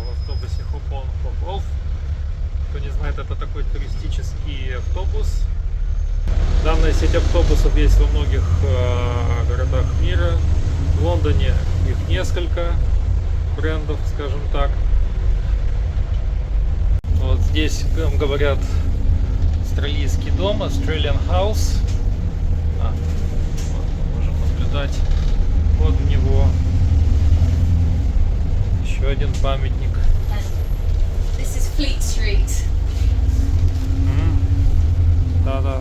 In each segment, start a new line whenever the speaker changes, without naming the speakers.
в автобусе Hop-on, Hop-off. Кто не знает, это такой туристический автобус. Данная сеть автобусов есть во многих городах мира. В Лондоне их несколько брендов, скажем так. Вот здесь говорят австралийский дом, Australian House. Вот мы можем наблюдать под него. Еще один памятник.
This is Fleet Street.
Да-да.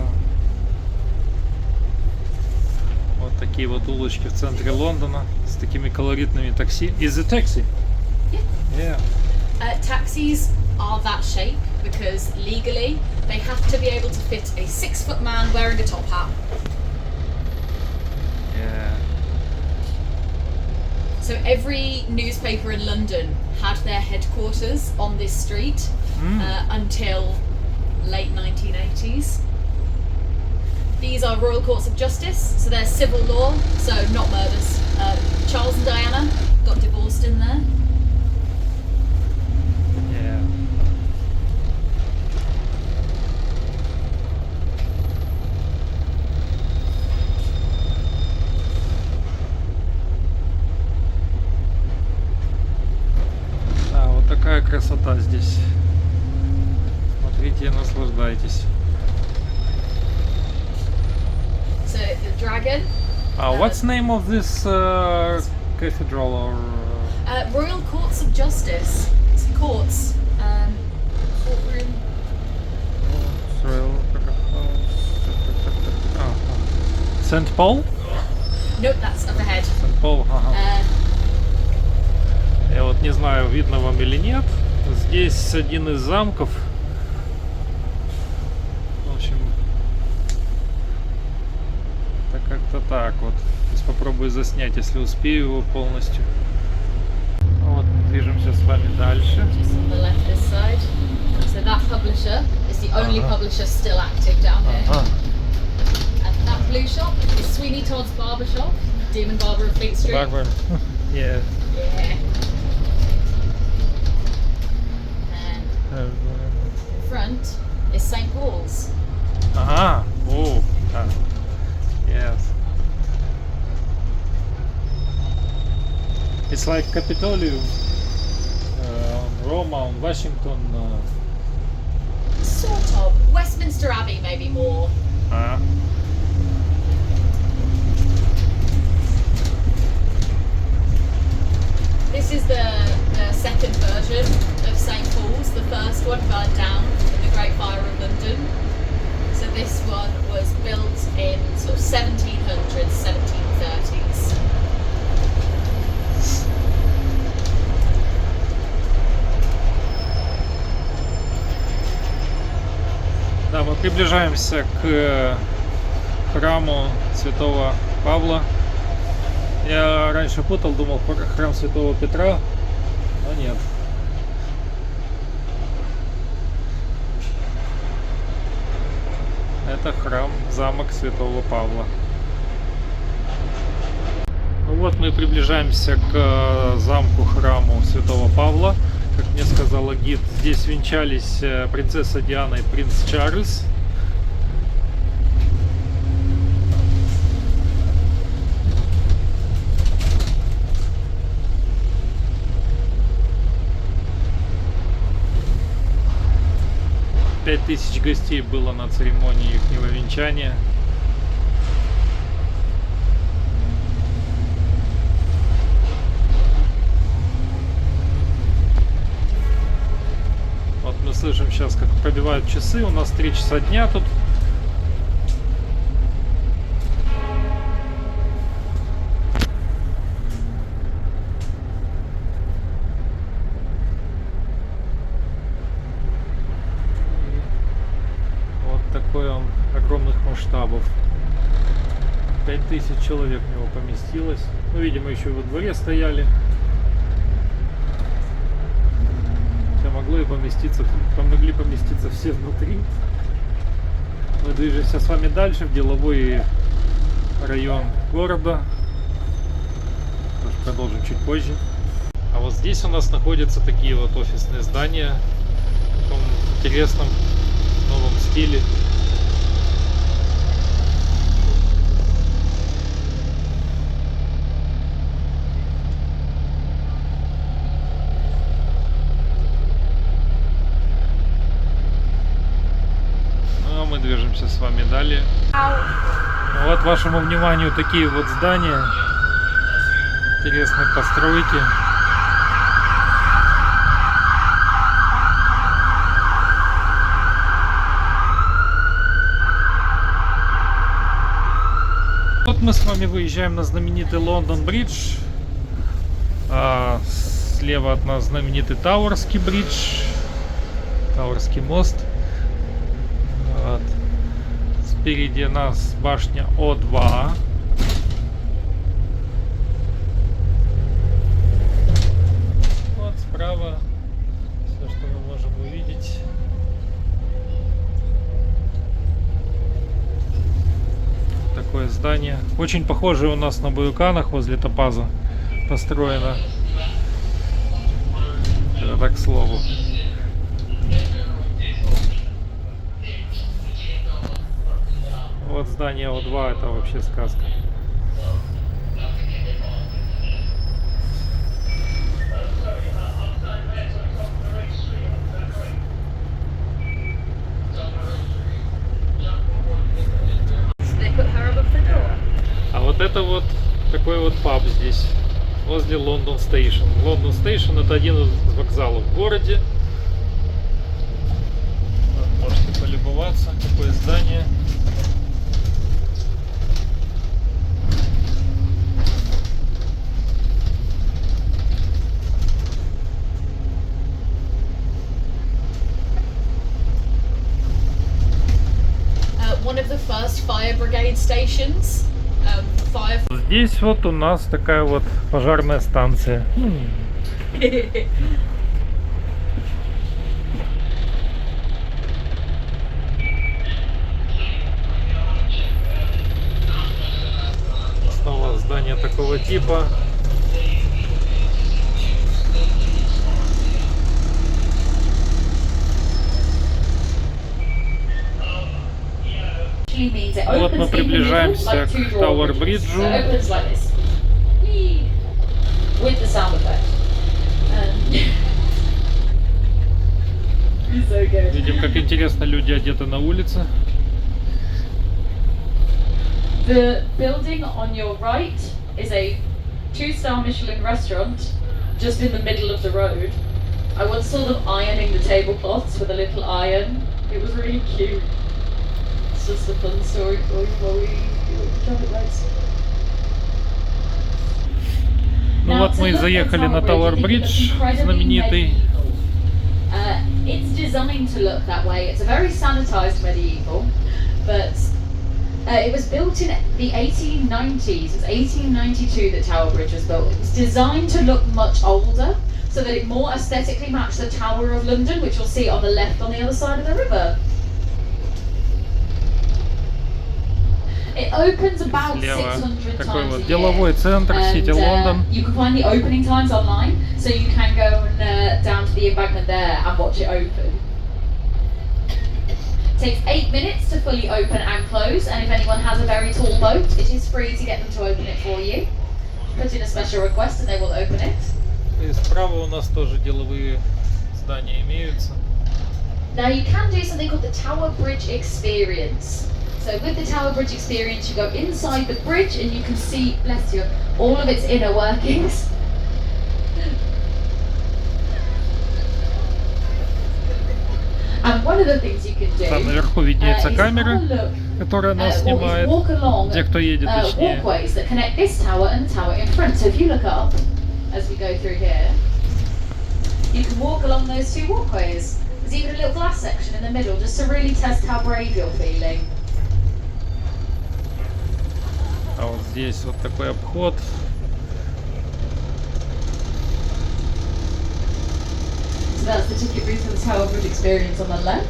Вот такие вот улочки в центре Лондона с такими колоритными такси. Is it taxi? Yeah.
Taxis are that shape because legally they have to be able to fit a 6-foot man wearing a top hat.
Yeah.
So every newspaper in London had their headquarters on this street until late 1980s. These are Royal Courts of Justice, so they're civil law, so not murders. Charles and Diana got divorced in there.
Yeah. Да, вот такая красота здесь. Смотрите и наслаждайтесь.
So the dragon.
What's the name of this cathedral or?
Royal Courts of Justice. It's courts. Courtroom.
St. Paul?
Nope, that's up ahead.
St. Paul, ага. Я вот не знаю, видно вам или нет. Здесь один из замков. В общем, это как-то так вот. Сейчас попробую заснять, если успею его полностью. Вот, движемся с вами дальше.
Just on the left this side. So that publisher is the only publisher still active down here. And that blue shop is Sweeney Todd's Barber Shop, Demon Barber of Fleet Street.
Barber. Yeah.
Yeah. And in front is St. Paul's.
Ага. О, да. Yes. It's like Capitolium on Roma, on Washington.
Sort of. Westminster Abbey, maybe more. This is the second version of St. Paul's. The first one burned down in the Great Fire of London. So this one was built in sort of 1700s, 1730s.
Да, мы приближаемся к храму Святого Павла. Я раньше путал, думал храм Святого Петра, но нет. Это храм, замок Святого Павла. Ну вот мы приближаемся к замку, храму Святого Павла. Как мне сказала гид, здесь венчались принцесса Диана и принц Чарльз. Пять тысяч гостей было на церемонии ихнего венчания. Вот мы слышим сейчас, как пробивают часы. У нас 3 часа дня тут. Такой он огромных масштабов. 5000 человек в него поместилось. Ну, видимо, еще во дворе стояли. Хотя могли поместиться все внутри. Мы движемся с вами дальше в деловой район города. Продолжим чуть позже. А А вот здесь у нас находятся такие вот офисные здания в таком интересном новом стиле. Ну а мы движемся с вами далее. Вот вашему вниманию такие вот здания интересной постройки. Вот мы с вами выезжаем на знаменитый Лондон Бридж. Слева от нас знаменитый Тауэрский бридж, Тауэрский мост. Вот. Спереди нас башня О2. Вот справа все, что мы можем увидеть. Такое здание. Очень похоже у нас на Буюканах возле Топаза построено. Это так к слову. Вот здание О2, это вообще сказка. А вот это вот такой вот паб здесь, возле Лондон Стейшн. Лондон Стейшн — это один из вокзалов в городе. Вот, можете полюбоваться, какое здание.
One of the first fire brigade stations. Fire.
Здесь вот у нас такая вот пожарная станция. Снова здание такого типа. Вот мы приближаемся к Тауэр-бриджу. Видим, как интересно люди одеты на улице.
The building on your right is a 2-star Michelin restaurant just in the middle of the road. I once saw them ironing the tablecloths with a little iron. It was really cute. It's just a fun story for you while we do the traffic lights.
Ну вот мы и заехали на Тауэр-бридж знаменитый.
It's designed to look that way. It's a very sanitized medieval, but it was built in the 1890s. It's 1892 that Tower Bridge was built. It was designed to look much older, so that it more aesthetically matched the Tower of London, which you'll see on the left on the other side of the river. It opens about 600
такой
times
вот
a
деловой
year.
центр, Сити Лондон.
You can find the opening times online, so you can go and down to the embankment there and watch it open. It takes 8 minutes to fully open and close, and if anyone has a very tall boat, it is free to get them to open it for you. Put in a special request and they will open it.
И справа у нас тоже деловые здания имеются.
Now you can do something called the Tower Bridge Experience. So with the Tower Bridge Experience, you go inside the bridge and you can see, bless you, all of its inner workings. And one of the things you can do
Там наверху виднеется
is
камера,
have a look,
которая нас
is
снимает.
walk along
Те, кто едет, точнее.
walkways that connect this tower and the tower in front. So if you look up, as we go through here, you can walk along those two walkways. There's even a little glass section in the middle, just to really test how brave you're feeling.
А вот здесь вот такой обход.
So that's the ticket booth for the Tower Bridge Experience on the left.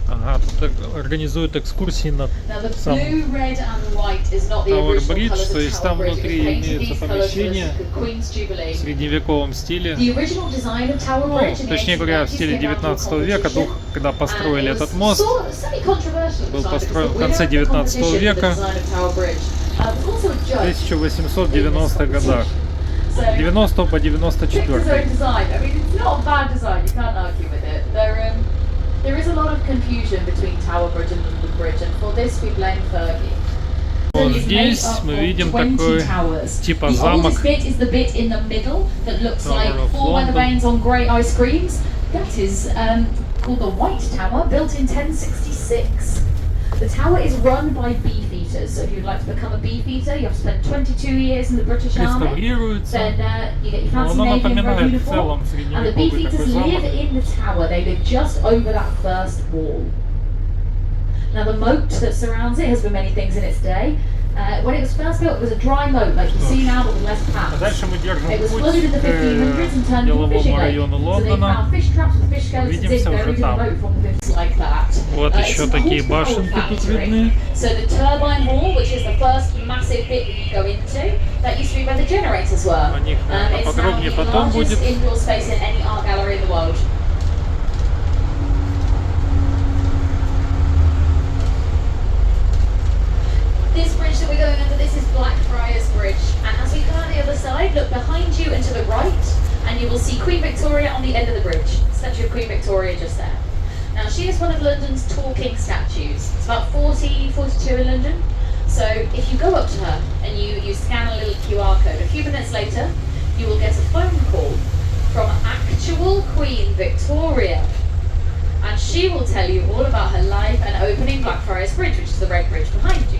Ага, тут организуют экскурсии на
Now the
сам
blue, red and white is not the
Tower
original
Bridge,
colours
то
of
есть
Tower
там
Bridge. It was
внутри
painted
имеется
these colours for the
помещение
Queen's Jubilee.
в средневековом стиле.
The original design of Tower Bridge in the
Точнее говоря, в
1890s
стиле
came out to a
19 века,
competition.
когда построили
And it
этот
was
мост.
sort of semi-controversial at the
Был
time
построен
because
в
the
конце
winner of the
19
competition for the
века,
design of Tower Bridge was also a
в
judge
1890-х
in this
годах.
So,
90 по
picked his own
94.
design. I mean, it's not a bad design. You can't argue with it. There is a lot of confusion between Tower Bridge and London Bridge, and for this we blame Fergie.
Вот здесь мы видим такой типа замок.
The oldest bit is the bit in the middle that looks
Tower
like
of
four weather
London.
vanes on grey ice creams. That is called the White Tower, built in 1066. The tower is run by beefeaters, so if you'd like to become a beefeater, you have to spend 22 years in the British Army.
Реставрируется.
Then you get your fancy
Оно
navy and red
напоминает в
uniform.
целом
And the
средневековый
beefeaters
такой
live
замок.
in the tower. They live just over that first wall. Now the moat that surrounds it has been many things in its day. When it was first built, it was a dry moat like you see now, but with less
А
paths.
дальше мы держим
It was
путь
flooded in the 1500s and
к
turned into a fishing
деловому
lake.
району
So they
Лондона.
found fish traps with fish skeletons in,
Увидимся уже
buried in the
там.
moat from things like that.
Вот
It's
еще
an
такие
old
башенки тут
factory.
видны.
So the turbine hall, which is the first massive bit that you go into, that used to be where the generators were.
О них, наверное,
It's now
подробнее
the
потом
largest
будет.
indoor space in any art gallery in the world. This bridge that we're going under, this is Blackfriars Bridge. And as we come out the other side, look behind you and to the right, and you will see Queen Victoria on the end of the bridge. Statue of Queen Victoria just there. Now, she is one of London's talking statues. It's about 42 in London. So if you go up to her and you scan a little QR code, a few minutes later, you will get a phone call from actual Queen Victoria. And she will tell you all about her life and opening Blackfriars Bridge, which is the red bridge behind you.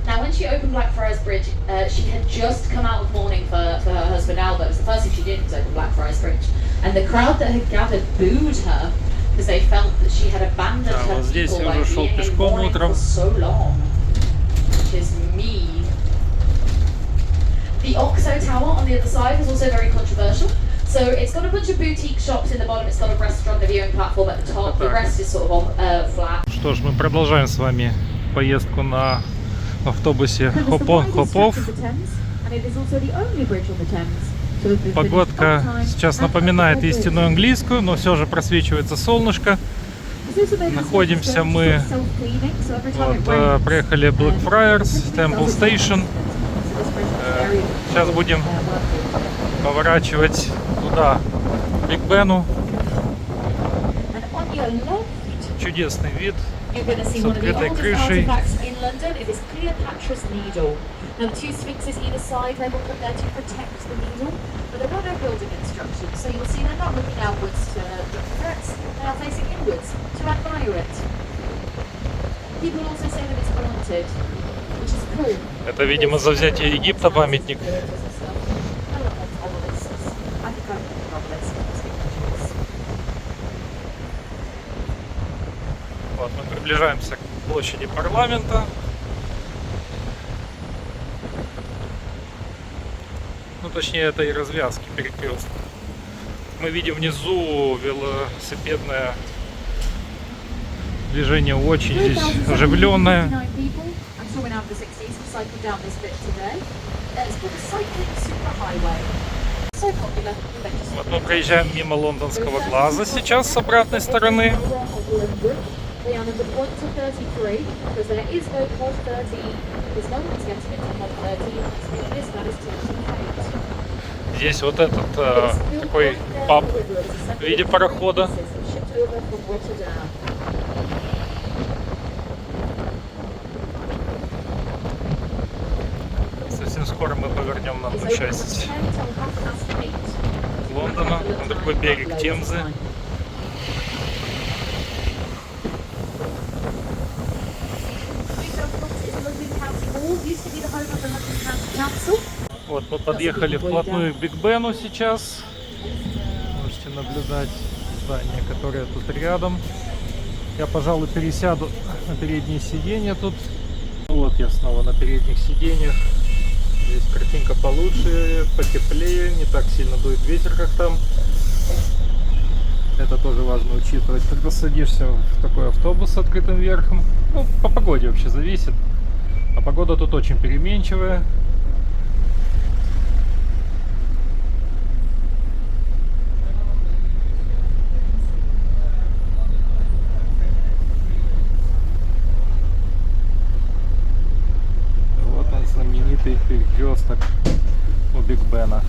Now, when she opened Blackfriars Bridge, she had just come out of mourning for her husband Albert. It was the first thing she did was open Blackfriars Bridge. And the crowd that had gathered booed her because they felt that she had abandoned
Да,
her
вот здесь
people
я
by
уже шел
being in
пешком
mourning
утром.
for so long. Which is mean. The Oxo Tower on the other side was also very controversial. So it's got a bunch of boutique shops in the bottom. It's got a restaurant, a viewing platform at the top. The rest is sort of flat.
Что ж, мы продолжаем с вами поездку на автобусе Хопон-Хопов. Погодка сейчас напоминает истинную английскую, но все же просвечивается солнышко. Находимся мы, вот, проехали Blackfriars, Temple Station. Сейчас будем поворачивать туда, к Биг Бену. Чудесный вид.
You're going to see
С
one of the
открытой
oldest
крышей.
artifacts in London. It is Cleopatra's Needle. Now, the two sphinxes either side, they were put there to protect the needle, but there were no building instructions. So you'll see they're not looking outwards to look for threats, they are facing inwards to admire it. People also say that it's haunted, which is cool.
Это, видимо, за взятие Египта памятник. Вот, мы приближаемся к площади парламента. Ну, точнее, это и развязки, перекресток. Мы видим внизу велосипедное движение очень здесь оживленное. Вот мы проезжаем мимо лондонского глаза сейчас с обратной стороны.
They are numbered 1 to 33 because there is no pod 13 because no one's getting into pod 13. This that is 28.
Здесь вот этот такой паб в виде парохода. Совсем скоро мы повернем на одну часть Лондона, на другой берег Темзы. Вот мы подъехали вплотную к Биг Бену сейчас. Можете наблюдать здание, которое тут рядом. Я, пожалуй, пересяду на передние сиденья тут. Вот я снова на передних сиденьях. Здесь картинка получше, потеплее, не так сильно дует ветер, как там. Это тоже важно учитывать, когда садишься в такой автобус с открытым верхом. Ну, по погоде вообще зависит. А погода тут очень переменчивая. Вот он, знаменитый перекресток у Биг Бена.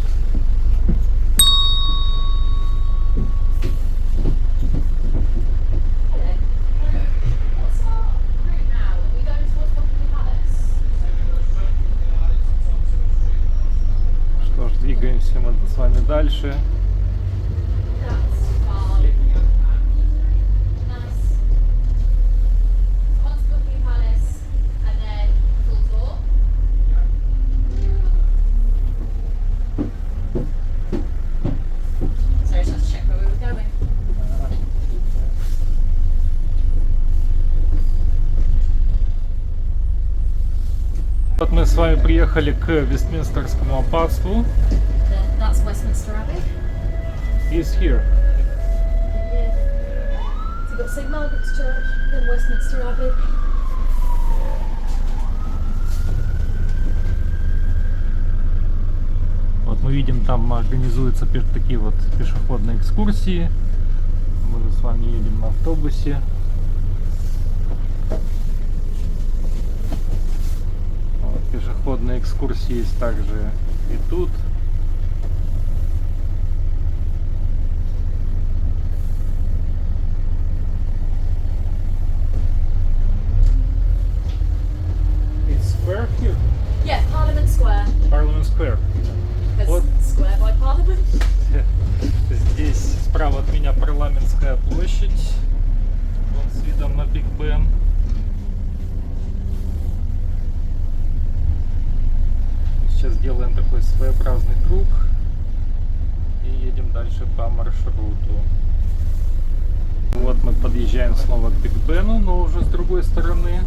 What's our route now? Are we going towards Buckingham Palace?
Что ж, двигаемся мы с вами дальше.
That's fine. Nice. On to Buckingham Palace and then full tour. So I just have to check where we were going.
Вот мы с вами приехали к Вестминстерскому аббатству.
That's Westminster Abbey.
Is here.
Yeah. So we've got St Margaret's Church, then Westminster Abbey.
Вот мы видим, там организуются такие вот пешеходные экскурсии. Мы с вами едем на автобусе. Вот, пешеходные экскурсии есть также и тут. It's square here.
Yeah, Parliament Square.
Parliament Square.
There's
What?
Square by Parliament.
Здесь справа от меня парламентская площадь. Вон с видом на Биг Бен. Сейчас делаем такой своеобразный круг и едем дальше по маршруту. Вот мы подъезжаем снова к Биг Бену, но уже с другой стороны.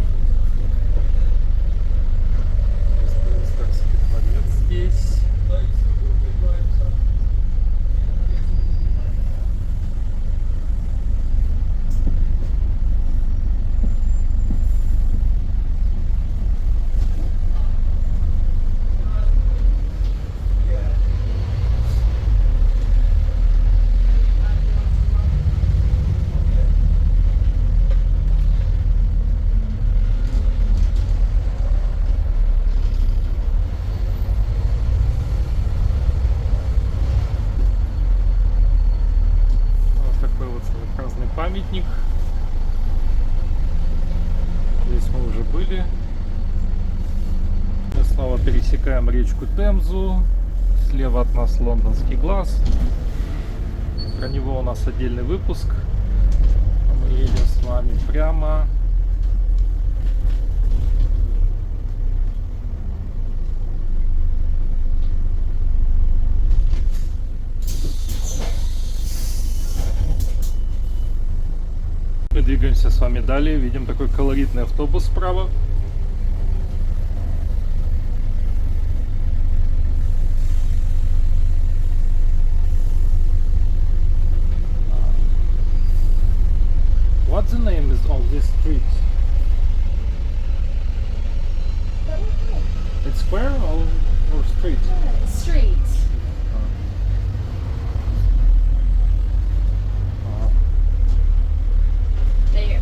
Вестминстерский дворец здесь. Памятник. Здесь мы уже были. Мы снова пересекаем речку Темзу. Слева от нас лондонский глаз. Про него у нас отдельный выпуск. Мы едем с вами прямо. Мы двигаемся с вами далее, видим такой колоритный автобус справа. What's the name is of this street? It's square or street?
Street.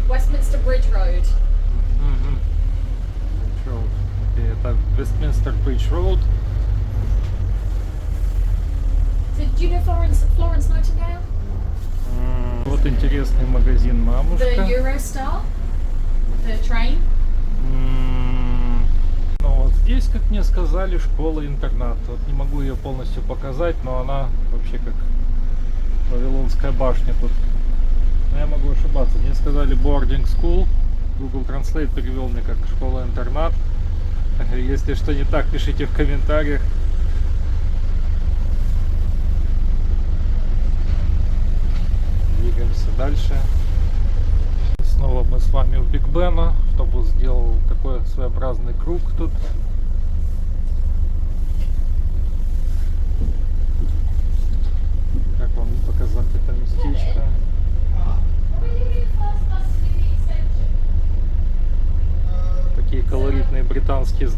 Westminster Bridge Road.
Bridge Road. Okay, это Westminster Bridge Road.
So, do you know Florence Nightingale?
Вот интересный магазин «Мамушка».
The Eurostar. The train.
Ну вот здесь, как мне сказали, школа-интернат. Вот не могу ее полностью показать, но она вообще как Вавилонская башня тут. Но я могу ошибаться. Мне сказали boarding school. Google Translate перевел мне как школа-интернат. Если что не так, пишите в комментариях. Двигаемся дальше. Снова мы с вами у Биг Бена. Автобус сделал такой своеобразный круг тут. Как вам показать это местечко?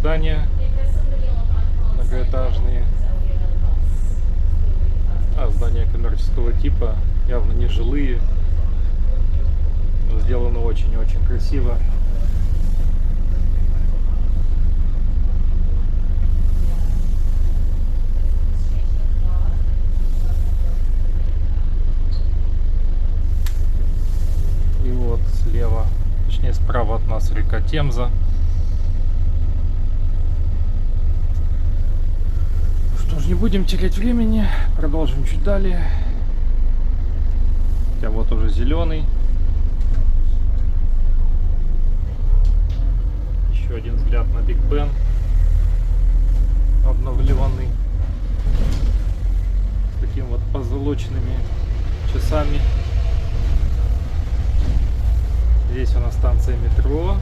здания многоэтажные. Здания коммерческого типа, явно не жилые, но сделаны очень-очень красиво. И вот слева, точнее справа от нас река Темза. Что ж, не будем терять времени, продолжим чуть далее. Хотя вот уже зеленый. Еще один взгляд на Биг Бен, обновленный, с такими вот позолоченными часами. Здесь у нас станция метро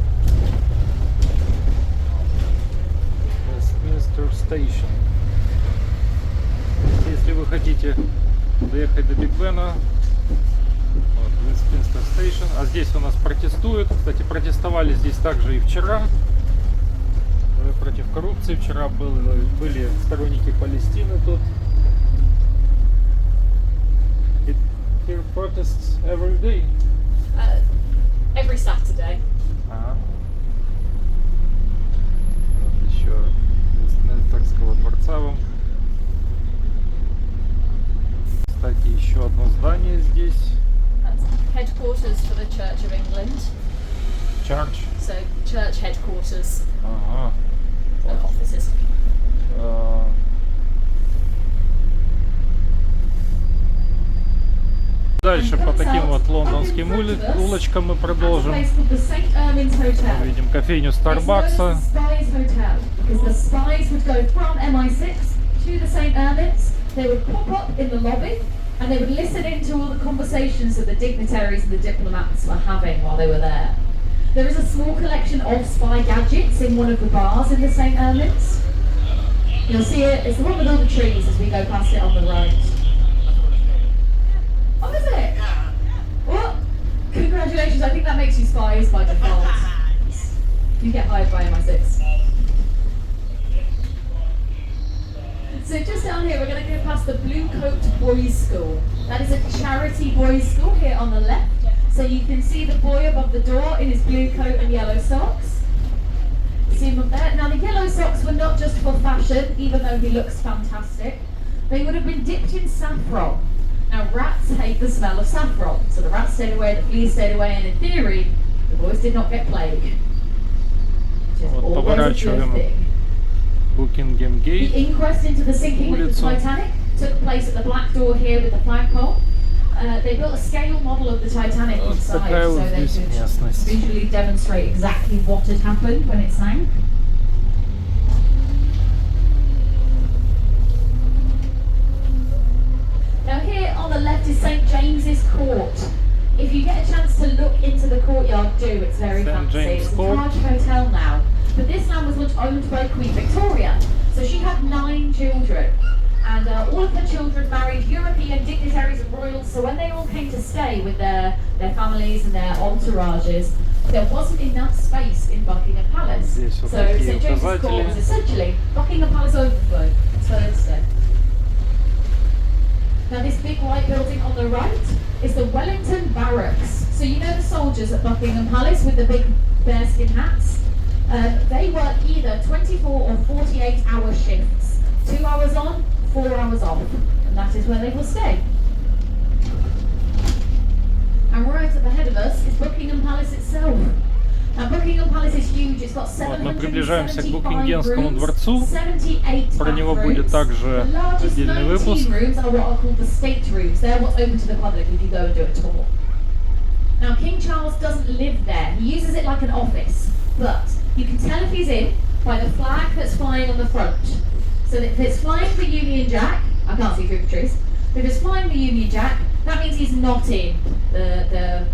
Westminster Station. Если вы хотите доехать до Биг Бена, вот, Westminster Station, а здесь у нас протестуют. Кстати, протестовали здесь также и вчера против коррупции. Вчера были сторонники Палестины тут. Here protests every day.
Every Saturday.
Ага. Вот еще Вестминстерского дворца вам. Кстати, еще одно здание здесь.
That's headquarters for the Church of England.
Church.
So church headquarters
Ага.
and offices.
Дальше по таким вот лондонским улочкам мы продолжим. Мы видим кофейню Старбакса.
They would pop up in the lobby and they would listen in to all the conversations that the dignitaries and the diplomats were having while they were there. There is a small collection of spy gadgets in one of the bars in the St. Ermines. You'll see it, it's the one with all the trees as we go past it on the road. Oh, is it? What? Congratulations, I think that makes you spies by default. You get hired by MI6. So just down here, we're going to go past the Blue Coat Boys School. That is a charity boys' school here on the left. So you can see the boy above the door in his blue coat and yellow socks. See him up there? Now the yellow socks were not just for fashion, even though he looks fantastic. They would have been dipped in saffron. Now rats hate the smell of saffron, so the rats stayed away, the fleas stayed away, and in theory, the boys did not get plague. Which is
Вот
always a good
поворачиваем
thing.
Buckingham Gate.
The inquest into the sinking of the
Улицу.
Titanic took place at the Black Door here with the flagpole. They built a scale model of the Titanic
Вот
inside
такая
so
вот
they
здесь
could
местность.
visually demonstrate exactly what had happened when it sank. Now here on the left is St James's Court. If you get a chance to look into the courtyard, do. It's very
St.
fancy.
James
It's a
Court.
Taj hotel now. But this land was once owned by Queen Victoria. So she had 9 children. And all of her children married European dignitaries and royals. So when they all came to stay with their families and their entourages, there wasn't enough space in Buckingham Palace.
Здесь вот
So
такие
St James's Court
указатели.
was essentially Buckingham Palace overflow. That's where they'd stay. Now this big white building on the right is the Wellington Barracks. So you know the soldiers at Buckingham Palace with the big bearskin hats? They work either 24 or 48-hour shifts. 2 hours on, 4 hours off. And that is where they will stay. And right at the head of us is Buckingham Palace itself. Now Buckingham Palace is huge. It's got
Вот мы приближаемся к
775
Букингемскому
rooms,
дворцу.
78
Про него будет
bathrooms.
также
The largest
отдельный
19
выпуск.
rooms are what are called the state rooms. They're what's open to the public if you go and do a tour. Now King Charles doesn't live there. He uses it like an office. But you can tell if he's in by the flag that's flying on the front. So if it's flying the Union Jack, I can't see through the trees. If it's flying the Union Jack, that means he's not in the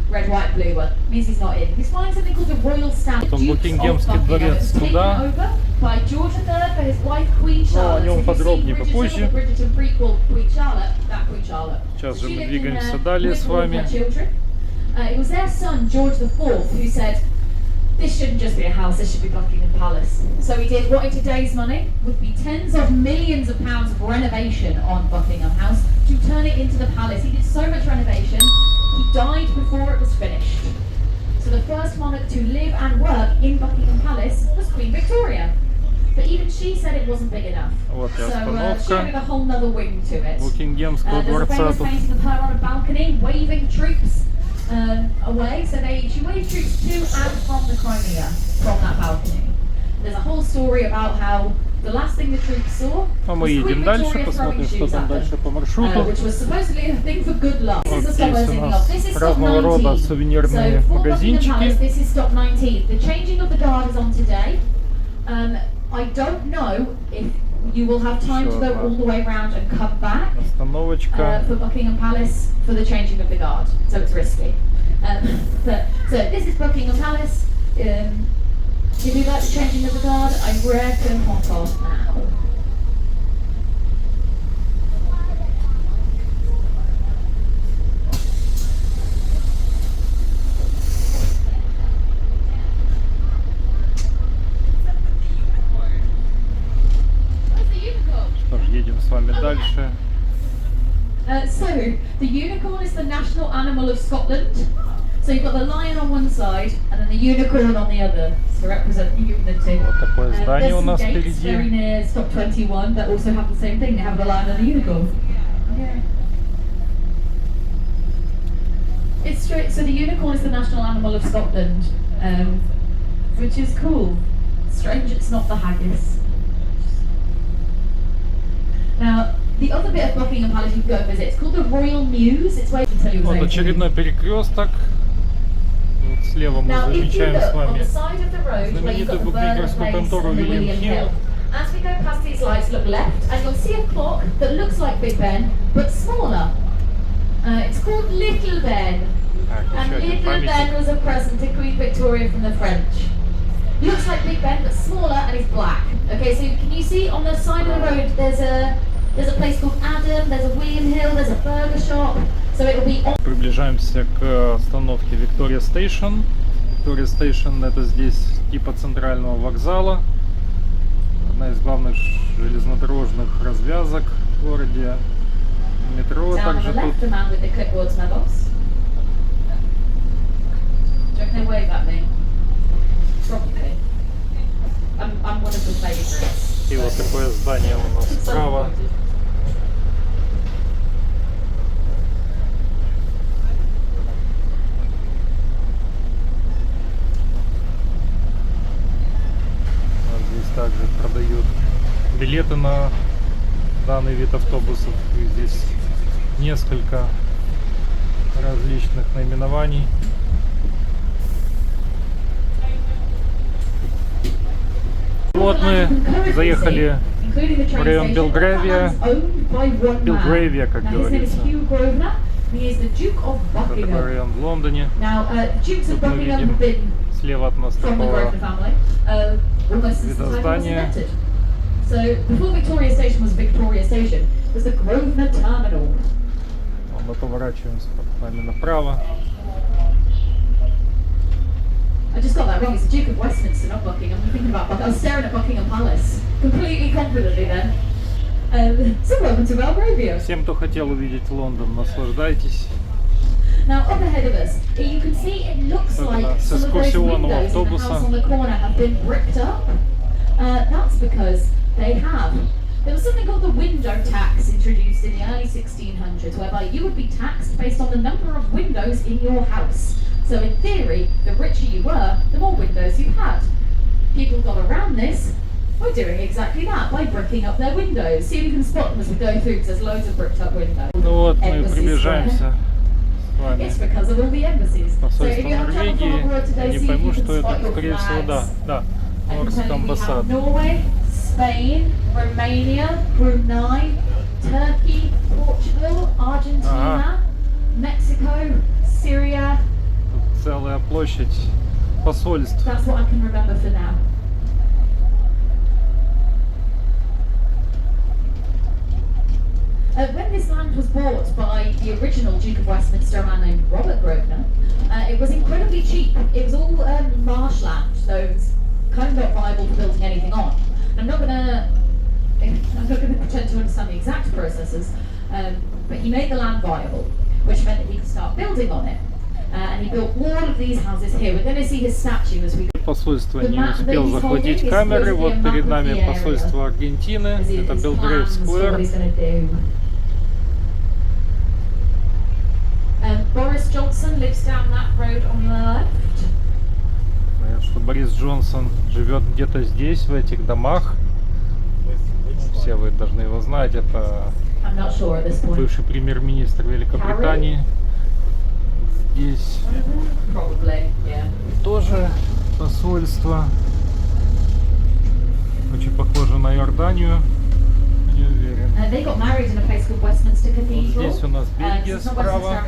red, white, blue one. It means he's not in. He's flying something called the Royal Standard.
Потом Букингемский дворец туда.
By George III for his wife Queen
Но о
Charlotte.
нем
So if you've
подробнее
seen
попозже.
Bridgerton, the Bridgerton prequel, Queen Charlotte, that Queen Charlotte.
Сейчас же
She
мы
lived in
двигаемся
there
далее
with
с
all of her
вами.
children. It was their son George IV who said, this shouldn't just be a house, this should be Buckingham Palace. So he did what in today's money would be tens of millions of pounds of renovation on Buckingham House to turn it into the palace. He did so much renovation, he died before it was finished. So the first monarch to live and work in Buckingham Palace was Queen Victoria. But even she said it wasn't big enough.
Вот и
So she
остановка
added a whole nother wing to it.
Букингемского
There's a
дворца.
famous
Тут
painting of her on a balcony, waving troops away. So she waved troops to and from the Crimea, from that balcony. There's a whole story about how the last thing the troops saw
А мы
was
едем
Queen
дальше,
Victoria throwing
посмотрим, что
shoes
там
at them,
дальше по маршруту.
which was supposedly a thing for good luck. This is the
Вот
stop I was
здесь у
thinking of.
нас
This is stop
разного рода
19.
сувенирные
So for Buckingham Palace,
магазинчики.
this is stop 19. The changing of the guard is on today. I don't know if you will have time to go all the way around and come back
Остановочка.
for Buckingham Palace for the changing of the guard, so it's risky. So this is Buckingham Palace. If you like the changing of the guard, I reckon hop off now. Where's the unicorn?
Что ж, едем с вами дальше.
So, the unicorn is the national animal of Scotland. So you've got the lion on one side and then the unicorn on the other to represent unity.
Вот такое здание
There's
у
some
нас
gates very
впереди.
near stop 21 that also have the same thing. They have the lion and the unicorn. Yeah. It's straight. So the unicorn is the national animal of Scotland, which is cool. Strange, it's not the haggis. Now, the other bit of Buckingham Palace you can go and visit. It's called the Royal Mews. It's where you can tell you
Вот
exactly.
очередной перекресток. Вот слева мы
Now, if you
замечаем
look
с
on the
вами
side of the road where you've got the Burnham
знаменитую
Place
контору
and the
William
William
Hill.
Hill, as we go past these lights, look left, and you'll see a clock that looks like Big Ben, but smaller. It's called Little Ben,
Так,
and
еще один
Little Ben
памятник.
was a present to Queen Victoria from the French. Looks like Big Ben, but smaller, and it's black. Okay, so can you see on the side of the road there's a place called Adam, there's a William Hill, there's a burger shop, so it'll be on.
Приближаемся к остановке Victoria Station. Victoria Station — это здесь типа центрального вокзала. Одна из главных железнодорожных развязок в городе. Метро
Down on
также
the
тут.
left, the man with the clipboard's my boss. Do you reckon they wave at me? Probably. I'm one of the favourites.
И вот такое здание у нас справа. Вот здесь также продают билеты на данный вид автобусов. И здесь несколько различных наименований. Вот мы заехали в район Белгравия. Белгравия, как говорится. Вот такой район в Лондоне. Тут мы видим слева от нас такого вида здания.
So before Victoria Station was Victoria Station, it was the Grosvenor Terminal.
Мы поворачиваемся с вами направо.
I just got that wrong. It's the Duke of Westminster, not Buckingham. I'm thinking about Buckingham. I was staring at Buckingham Palace completely confidently then. So welcome to Belgravia.
Всем, кто хотел увидеть Лондон, наслаждайтесь.
Now up ahead of us, you can see it looks
Это
like
с
some of those
экскурсионного
windows in the
автобуса.
house on the corner have been bricked up. That's because they have. There was something called the window tax introduced in the early 1600s, whereby you would be taxed based on the number of windows in your house. So in theory, the richer you were, the more windows you had. People got around this by doing exactly that, by bricking up their windows. See if you can spot them as we go through, because there's loads of bricked up windows.
Ну вот, мы
Embassy
приближаемся с вами
It's because of all the embassies. So if
посольство
you have traveled from
Норвегии.
abroad today,
Я не
see if
пойму,
you can
что
spot
это,
your
скорее всего, да,
flags.
да,
I can
Норская
tell you we have
амбассада.
Norway, Spain, Romania, Brunei, Turkey, Portugal, Argentina, Mexico, Syria.
Тут целая площадь посольств.
That's what I can remember for now. When this land was bought by the original Duke of Westminster, a man named Robert Grosvenor, it was incredibly cheap. It was all marshland, so it was kind of not viable for building anything on. I'm not gonna pretend to understand the exact processes, but he made the land viable, which meant that he could start building on it. And he built all of these houses here. We're going to see his statue as we go.
Посольство не успел захватить камеры. Вот перед нами посольство Аргентины. Это Белгрейв Сквер.
Boris Johnson lives down that road on the left.
Говорят, что Борис Джонсон живет где-то здесь, в этих домах. Все вы должны его знать. Это бывший премьер-министр Великобритании. Здесь тоже посольство. Очень похоже на Иорданию. Не уверен. Вот здесь у нас Бельгия справа.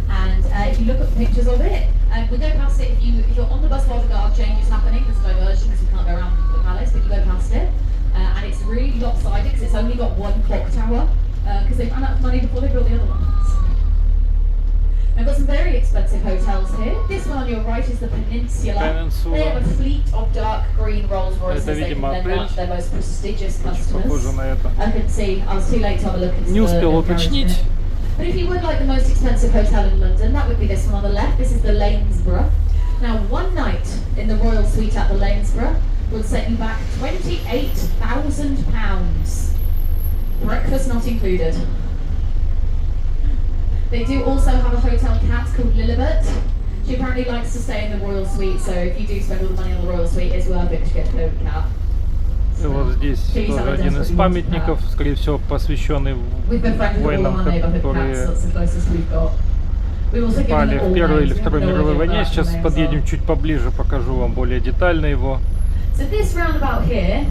And if you look at pictures of it, we go past it. If you're on the bus while the guard change is happening, there's a diversion because you can't go around the palace, but you go past it. And it's really lopsided because it's only got one clock tower because they ran out of money before they built the other ones. I've got some very expensive hotels here. This one on your right is the Peninsula. They have a fleet of dark green Rolls Royces. They can then launch their most prestigious customers. I can see. I was too late to have a look into
Не успел уточнить.
But if you would like the most expensive hotel in London, that would be this one on the left. This is the Lanesborough. Now, one night in the Royal Suite at the Lanesborough will set you back £28,000. Breakfast not included. They do also have a hotel cat called Lilibet. She apparently likes to stay in the Royal Suite, so if you do spend all the money on the Royal Suite, it's worth it to get a favorite cat.
И вот здесь тоже один из памятников, скорее всего, посвященный воинам, которые пали в Первой или Второй мировой войне. Сейчас подъедем чуть поближе, покажу вам более детально его.
So this roundabout here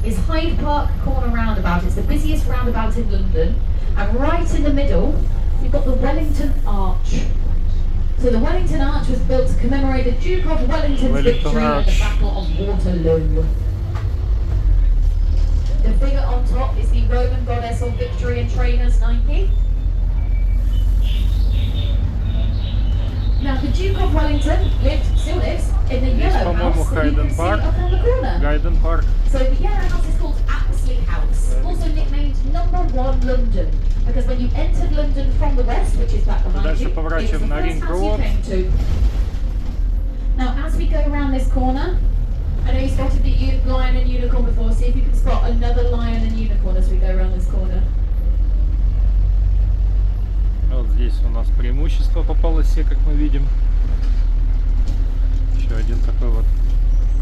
is Hyde Park Corner Roundabout. It's the busiest roundabout in London, and right in the middle you've got the Wellington Arch. So the Wellington Arch was built to commemorate the Duke of Wellington's victory at the Battle of Waterloo. The figure on top is the Roman goddess of victory and trainers, Nike. Now the Duke of Wellington still lives in the yellow house that you can see up on the corner.
Гайден Парк.
So the yellow house is called Apsley House, also nicknamed Number 1 London, because when you entered London from the west, which is back behind you, it's the first house you came to. Now as we go around this corner, I know you spotted the lion and unicorn before, see if you can spot another lion and unicorn as we go around this corner.
Вот здесь у нас преимущество по полосе, как мы видим. Еще один такой вот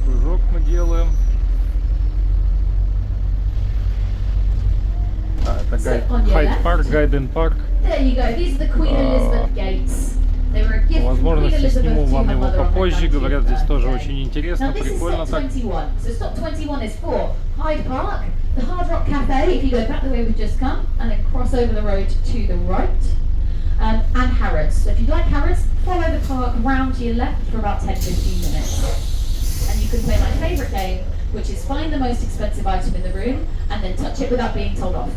кружок мы делаем. Это Хайд Парк, Гайден Парк. Возможно, сниму вам его попозже. Говорят, здесь тоже очень интересно, прикольно так.
The Hard Rock Cafe, if you go back the way we've just come, and then cross over the road to the right, and Harrods. So if you like Harrods, follow the park round to your left for about 10-15 minutes. And you can play my favourite game, which is find the most expensive item in the room, and then touch it without being told off.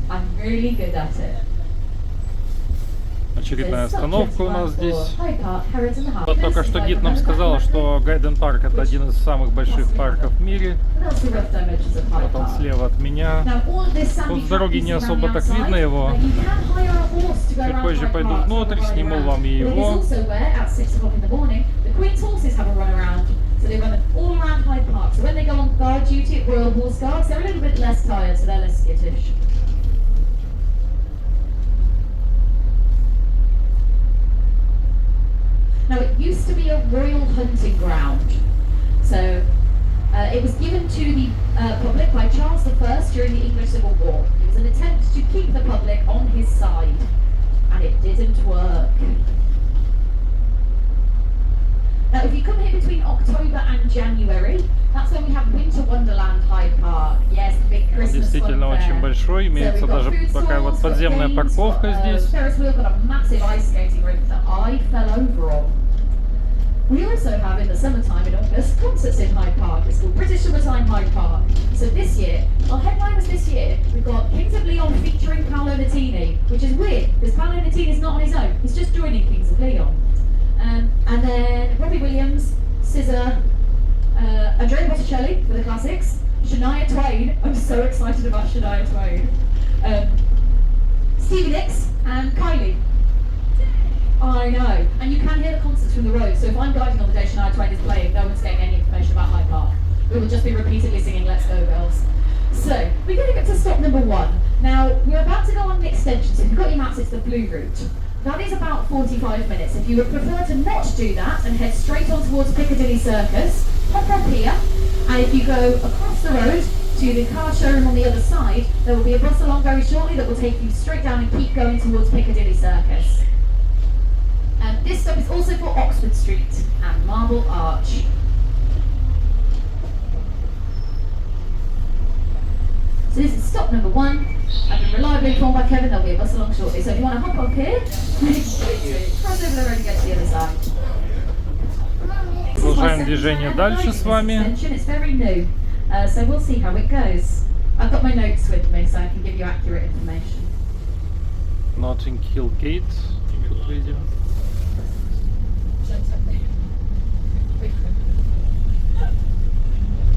I'm really good at it.
Очередная остановка у нас здесь. Вот только что гид нам сказал, что Гайден Парк это один из самых больших парков в мире. Вот он слева от меня. Тут с дороги не особо так видно его. Чуть позже пойду внутрь, сниму вам и его.
Now it used to be a royal hunting ground, so it was given to the public by Charles I during the English Civil War. It was an attempt to keep the public on his side, and it didn't work. Now if you come here between October and January, that's when we have Winter Wonderland Hyde Park. Yes, the big Christmas
Действительно очень большой, имеется даже такая вот подземная парковка здесь.
We also have in the summertime in August concerts in Hyde Park. It's called British Summertime Hyde Park. So this year, our headliners this year, we've got Kings of Leon featuring Paolo Nutini, which is weird because Paolo Nutini is not on his own. He's just joining Kings of Leon. And then Robbie Williams, SZA, Andrea Botticelli for the classics, Shania Twain. I'm so excited about Shania Twain. Stevie Nicks and Kylie. I know, and you can hear the concerts from the road, so if I'm guiding on the day Shania Twain is playing, no one's getting any information about Hyde Park. We will just be repeatedly singing Let's Go Girls. So, we're going to get to stop number 1. Now, we're about to go on the extension, so if you've got your maps, it's the blue route. That is about 45 minutes. If you would prefer to not do that and head straight on towards Piccadilly Circus, hop up here, and if you go across the road to the car showroom on the other side, there will be a bus along very shortly that will take you straight down and keep going towards Piccadilly Circus. This stop is also for Oxford Street and Marble Arch. So this is stop number 1. I've been reliably informed by Kevin there'll be a bus along shortly. So if you want to hop up here, cross over the road and get to the other side.
Продолжаем движение дальше с вами.
It's very new, so we'll see how it goes. I've got my notes with me so I can give you accurate information.
Notting Hill Gate. Тут видим.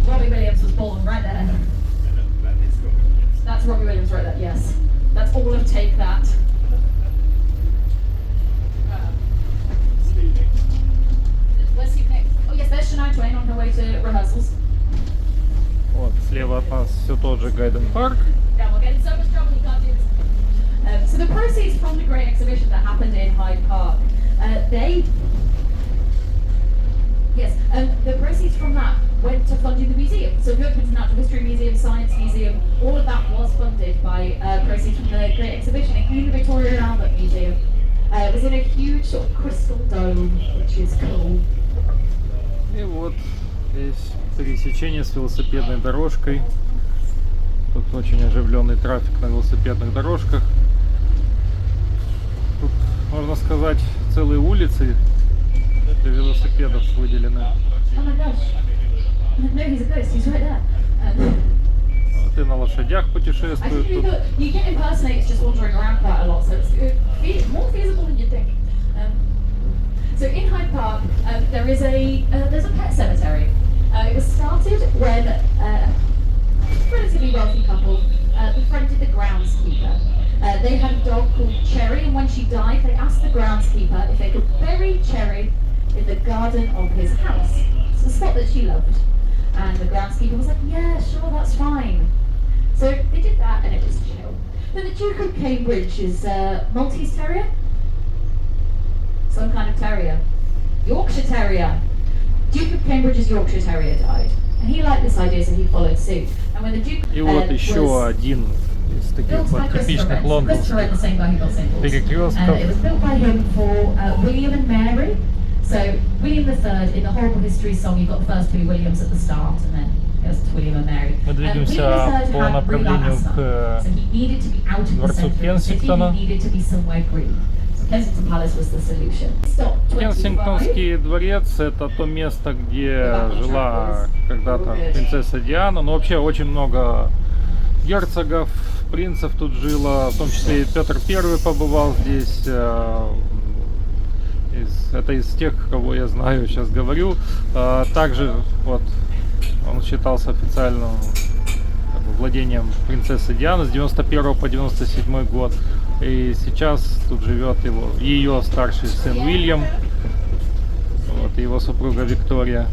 Robbie Williams was born right there. That's Robbie Williams right there, yes. That's all of Take That. Where's Steve Nicks? Oh yes, there's Shania Twain on her way to rehearsals.
Вот, слева от нас все тот же Гайден Парк.
Yeah, we're getting so much trouble you can't do this. So the proceeds from the great exhibition that happened in Hyde Park, the proceeds from that went to funding the museum. So if you look into the Natural History Museum, Science Museum, all of that was funded by proceeds from the great exhibition, including the Victoria and Albert Museum. It was in a huge sort of crystal dome, which is cool.
И вот здесь пересечение с велосипедной дорожкой. Тут очень оживленный трафик на велосипедных дорожках. Тут, можно сказать, целые улицы для велосипедов выделены.
Oh my gosh. No, he's a ghost, he's right there.
Вот и на лошадях путешествуют тут.
You get impersonates just wandering around quite a lot, so it's more feasible than you'd think. So in Hyde Park, there's a pet cemetery. It was started when a relatively wealthy couple befriended the groundskeeper. They had a dog called Cherry, and when she died, they asked the groundskeeper if they could bury Cherry in the garden of his house. It's a spot that she loved. And the groundskeeper was like, yeah, sure, that's fine. So they did that, and it was chill. Then the Duke of Cambridge is Maltese Terrier. Some kind of terrier. Yorkshire Terrier. Duke of Cambridge's Yorkshire Terrier died. And he liked this idea, so he followed suit. And when the Duke
И вот еще один из таких вот типичных лондонских перекрестков.
It was built by him for William and Mary. So William III, in the Horrible History song, you've got the first two Williams at the start, and then it was William and Mary.
Мы двигаемся по направлению к дворцу Кенсингтона. Кенсингтонский дворец — это то место, где жила когда-то принцесса Диана. Но вообще очень много герцогов, принцев тут жило, в том числе и Петр I побывал здесь. Это из тех, кого я знаю, сейчас говорю. Также вот он считался официальным владением принцессы Дианы с 91 по 97 год. И сейчас тут живет ее старший сын Уильям, вот, и его супруга Виктория.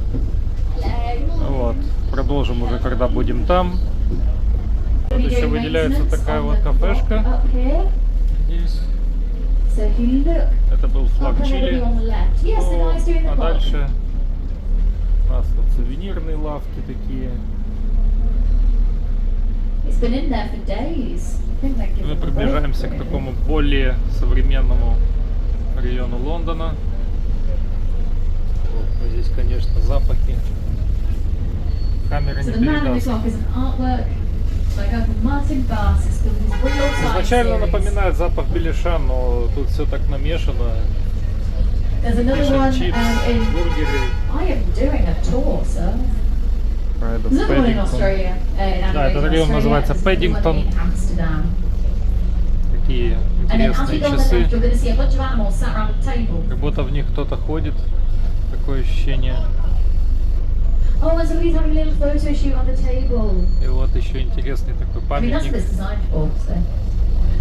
Вот. Продолжим уже, когда будем там. Вот еще выделяется такая вот кафешка здесь. Это был флаг Чили. А дальше у нас вот сувенирные лавки такие. Мы приближаемся к такому более современному району Лондона. Вот здесь, конечно, запахи. Камера не передаст. Изначально напоминает запах беляша, но тут все так намешано. Чипс, бургеры.
I am doing a tour, sir.
Про этот
There's another one in
Paddington.
Australia. In
Да, этот
Adelaide,
район
Australia.
называется
There's another one
Paddington.
in Amsterdam.
Такие
And then as we
интересные
go on the left,
часы.
you're going to see a bunch of animals sat around a table.
Как будто в них кто-то ходит. Такое ощущение.
Oh, and somebody's having a little photo shoot on the table.
И вот еще интересный такой
I mean, that's what
памятник.
it's designed for. So.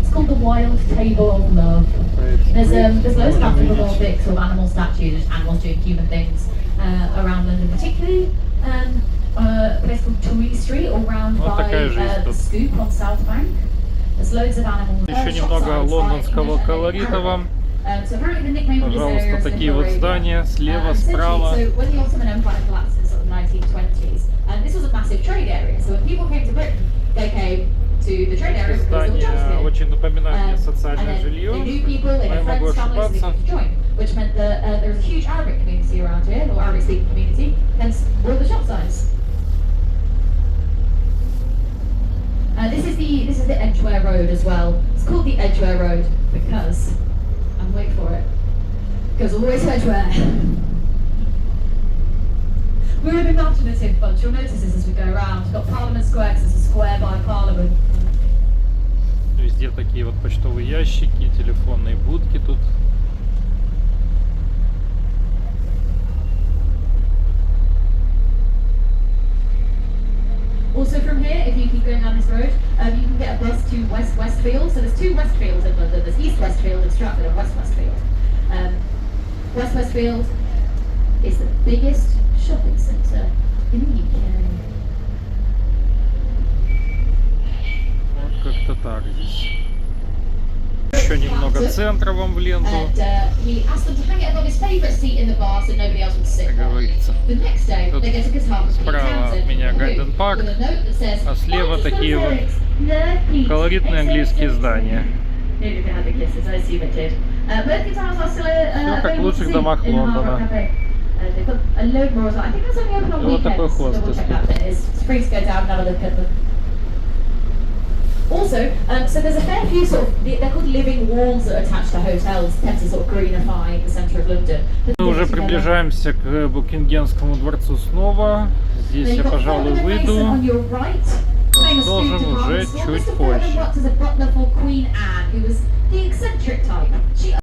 It's called the Wild Table of Love. There's loads of
Можем видеть.
anthropomorphic sort of animal statues, animals doing human things around London, particularly a place called Tory Street, all round
Вот
by
такая жизнь
the
тут.
Scoop on South Bank. There's loads of animals.
Еще
Shop
немного
signs are
лондонского
English and
колорита
Arabic.
вам.
So apparently the nickname of this area
Пожалуйста,
is
такие
Little
вот
Arabia.
здания слева,
Essentially,
справа.
So when the Ottoman Empire collapsed in the sort of 1920s, this was a massive trade area. So when people came to Britain, they came to the trade area because there were jobs
Здания
here.
очень напоминают мне
And
социальное
then
жилье.
they knew people, they
Но я
had
могу
friends, families, they
ошибаться.
could join, which meant that there was a huge Arabic community around here, or Arabic-speaking community, hence all the shop signs. This is the Edgware Road as well. It's called the Edgware Road because, and wait for it, goes all the way to Edgware. We're an imaginative bunch. You'll notice this as we go around. We've got Parliament Square because it's a square by Parliament.
Везде такие вот почтовые ящики, телефонные будки тут.
Also from here, if you keep going down this road, you can get a bus to West Westfield. So there's two Westfields in London. There's East Westfield in Stratford and West Westfield. West Westfield is the biggest shopping centre in the UK.
Вот как-то так здесь. Еще немного центра вам в ленту,
And he asked them to hang it above his favourite seat in the bar so nobody else would sit
как
there.
говорится.
The next day,
Тут
they get a guitar from Pete
справа
Townsend,
от меня
who,
Гайден Парк,
with a note that says,
а слева
"Find us
такие
those
вот
lyrics. Nerd Pete.
колоритные английские здания.
Maybe if it had the kisses, I assume it did. Both guitars are still
Всё как в
available to
лучших
see
домах
in the Hard Rock
Лондона.
Cafe. They've got a load more as well. I think that's only open on
И вот такой
weekends.
хвост
Double check
тут.
that. It's free to go down and have a look at them. Also, so there's a fair few sort of, they're called living walls that are attached to hotels, tend to sort of greenify the centre of London.
Мы уже приближаемся к Букингемскому дворцу снова. Здесь я, пожалуй, выйду. Продолжим уже чуть позже.
Worked as a butler for Queen Anne, who was the eccentric type. She